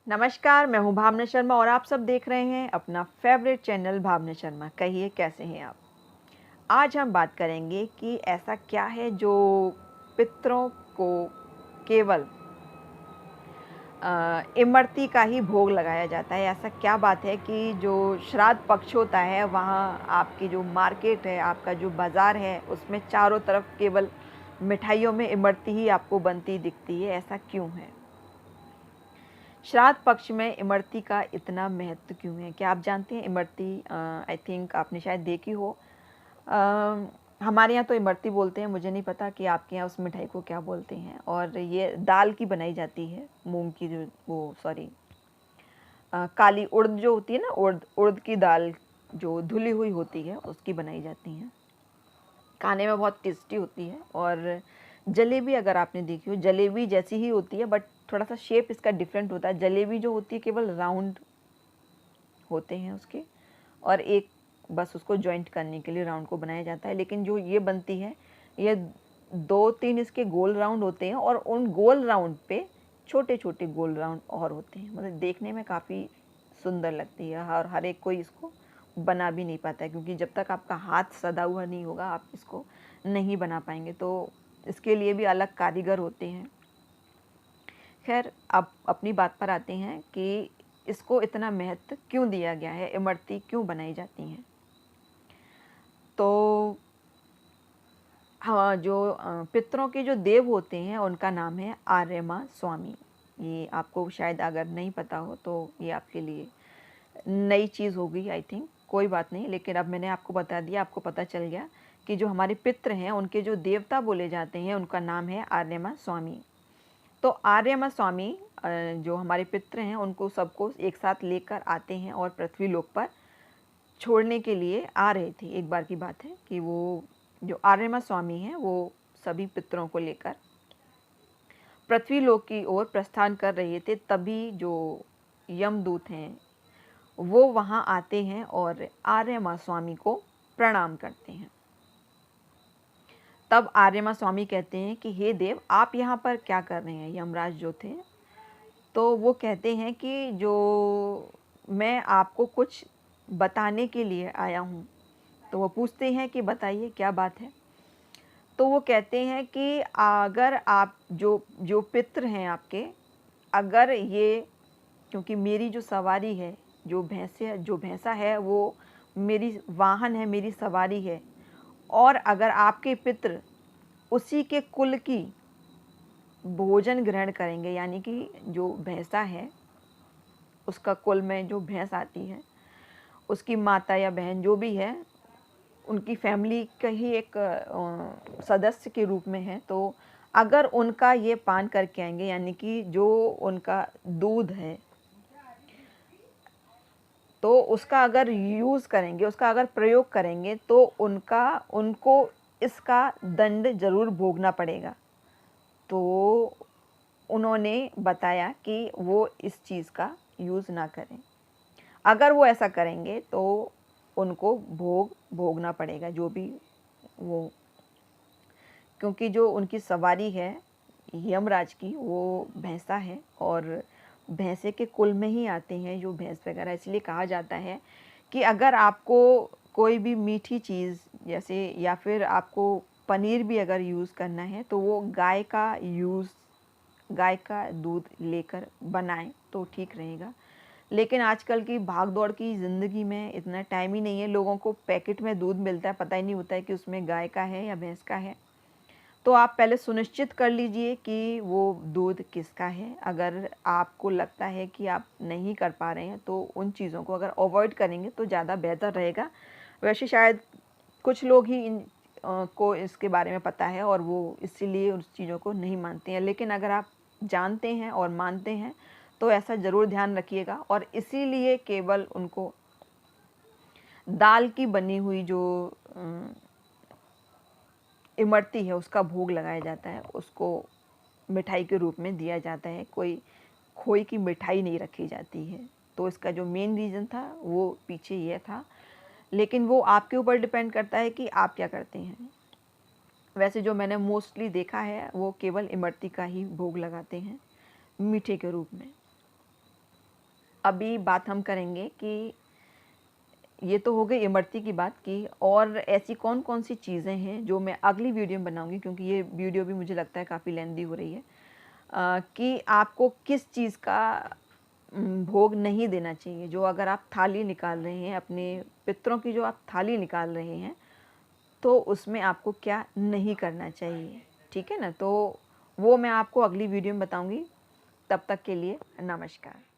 नमस्कार, मैं हूँ भावना शर्मा और आप सब देख रहे हैं अपना फेवरेट चैनल भावना शर्मा। कहिए कैसे हैं आप? आज हम बात करेंगे कि ऐसा क्या है जो पितरों को केवल इमरती का ही भोग लगाया जाता है। ऐसा क्या बात है कि जो श्राद्ध पक्ष होता है वहाँ आपकी जो मार्केट है, आपका जो बाज़ार है, उसमें चारों तरफ केवल मिठाइयों में इमरती ही आपको बनती दिखती है, ऐसा क्यों है? श्राद्ध पक्ष में इमरती का इतना महत्व क्यों है? क्या आप जानते हैं इमरती आई थिंक आपने शायद देखी हो। हमारे यहाँ तो इमरती बोलते हैं, मुझे नहीं पता कि आपके यहाँ उस मिठाई को क्या बोलते हैं। और ये दाल की बनाई जाती है, मूंग की जो वो सॉरी काली उड़द जो होती है ना, उड़द उड़द की दाल जो धुली हुई होती है उसकी बनाई जाती हैं। खाने में बहुत टेस्टी होती है। और जलेबी अगर आपने देखी हो, जलेबी जैसी ही होती है बट थोड़ा सा शेप इसका डिफरेंट होता है। जलेबी जो होती है केवल राउंड होते हैं उसके, और एक बस उसको जॉइंट करने के लिए राउंड को बनाया जाता है। लेकिन जो ये बनती है, ये 2-3 इसके गोल राउंड होते हैं और उन गोल राउंड पे छोटे छोटे गोल राउंड और होते हैं। मतलब देखने में काफ़ी सुंदर लगती है और हर एक कोई इसको बना भी नहीं पाता है, क्योंकि जब तक आपका हाथ सदा हुआ नहीं होगा आप इसको नहीं बना पाएंगे। तो इसके लिए भी अलग कारीगर होते हैं। खैर, अब अपनी बात पर आते हैं कि इसको इतना महत्व क्यों दिया गया है, इमरती क्यों बनाई जाती हैं। तो हाँ, जो पितरों के जो देव होते हैं उनका नाम है आर्यमा स्वामी। ये आपको शायद अगर नहीं पता हो तो ये आपके लिए नई चीज़ हो गई आई थिंक। कोई बात नहीं, लेकिन अब मैंने आपको बता दिया, आपको पता चल गया कि जो हमारे पितृ हैं उनके जो देवता बोले जाते हैं उनका नाम है आर्यमा स्वामी। तो आर्यमा स्वामी जो हमारे पितृ हैं उनको सबको एक साथ लेकर आते हैं और पृथ्वी लोक पर छोड़ने के लिए आ रहे थे। एक बार की बात है कि वो जो आर्यमा स्वामी हैं वो सभी पितरों को लेकर पृथ्वी लोक की ओर प्रस्थान कर रहे थे। तभी जो यमदूत हैं वो वहाँ आते हैं और आर्यमा स्वामी को प्रणाम करते हैं। तब आर्यमा स्वामी कहते हैं कि हे देव, आप यहाँ पर क्या कर रहे हैं? यमराज जो थे तो वो कहते हैं कि जो मैं आपको कुछ बताने के लिए आया हूँ। तो वो पूछते हैं कि बताइए क्या बात है। तो वो कहते हैं कि अगर आप जो जो पितृ हैं आपके, अगर ये, क्योंकि मेरी जो सवारी है, जो भैंसा है वो मेरी वाहन है, मेरी सवारी है, और अगर आपके पितृ उसी के कुल की भोजन ग्रहण करेंगे, यानी कि जो भैंसा है उसका कुल में जो भैंस आती है उसकी माता या बहन जो भी है उनकी फैमिली का ही एक सदस्य के रूप में है, तो अगर उनका ये पान करके आएंगे, यानी कि जो उनका दूध है तो उसका अगर यूज़ करेंगे, उसका अगर प्रयोग करेंगे तो उनको इसका दंड ज़रूर भोगना पड़ेगा। तो उन्होंने बताया कि वो इस चीज़ का यूज़ ना करें। अगर वो ऐसा करेंगे तो उनको भोगना पड़ेगा जो भी वो, क्योंकि जो उनकी सवारी है यमराज की वो भैंसा है और भैंसे के कुल में ही आते हैं जो भैंस वगैरह। इसलिए कहा जाता है कि अगर आपको कोई भी मीठी चीज़ जैसे, या फिर आपको पनीर भी अगर यूज़ करना है तो वो गाय का दूध लेकर बनाएं तो ठीक रहेगा। लेकिन आजकल की भाग दौड़ की ज़िंदगी में इतना टाइम ही नहीं है। लोगों को पैकेट में दूध मिलता है, पता ही नहीं होता है कि उसमें गाय का है या भैंस का है। तो आप पहले सुनिश्चित कर लीजिए कि वो दूध किसका है। अगर आपको लगता है कि आप नहीं कर पा रहे हैं तो उन चीज़ों को अगर अवॉइड करेंगे तो ज़्यादा बेहतर रहेगा। वैसे शायद कुछ लोग ही को इसके बारे में पता है और वो इसीलिए उस चीज़ों को नहीं मानते हैं। लेकिन अगर आप जानते हैं और मानते हैं तो ऐसा ज़रूर ध्यान रखिएगा। और इसीलिए केवल उनको दाल की बनी हुई जो इमरती है उसका भोग लगाया जाता है, उसको मिठाई के रूप में दिया जाता है। कोई खोए की मिठाई नहीं रखी जाती है। तो इसका जो मेन रीज़न था वो पीछे ये था। लेकिन वो आपके ऊपर डिपेंड करता है कि आप क्या करते हैं। वैसे जो मैंने मोस्टली देखा है वो केवल इमरती का ही भोग लगाते हैं मीठे के रूप में। अभी बात हम करेंगे कि ये तो हो गई इमरती की बात की, और ऐसी कौन-कौन सी चीज़ें हैं जो मैं अगली वीडियो में बनाऊँगी, क्योंकि ये वीडियो भी मुझे लगता है काफ़ी लेंदी हो रही है, कि आपको किस चीज़ का भोग नहीं देना चाहिए। जो अगर आप थाली निकाल रहे हैं, अपने पितरों की जो आप थाली निकाल रहे हैं, तो उसमें आपको क्या नहीं करना चाहिए, ठीक है ना? तो वो मैं आपको अगली वीडियो में बताऊँगी। तब तक के लिए नमस्कार।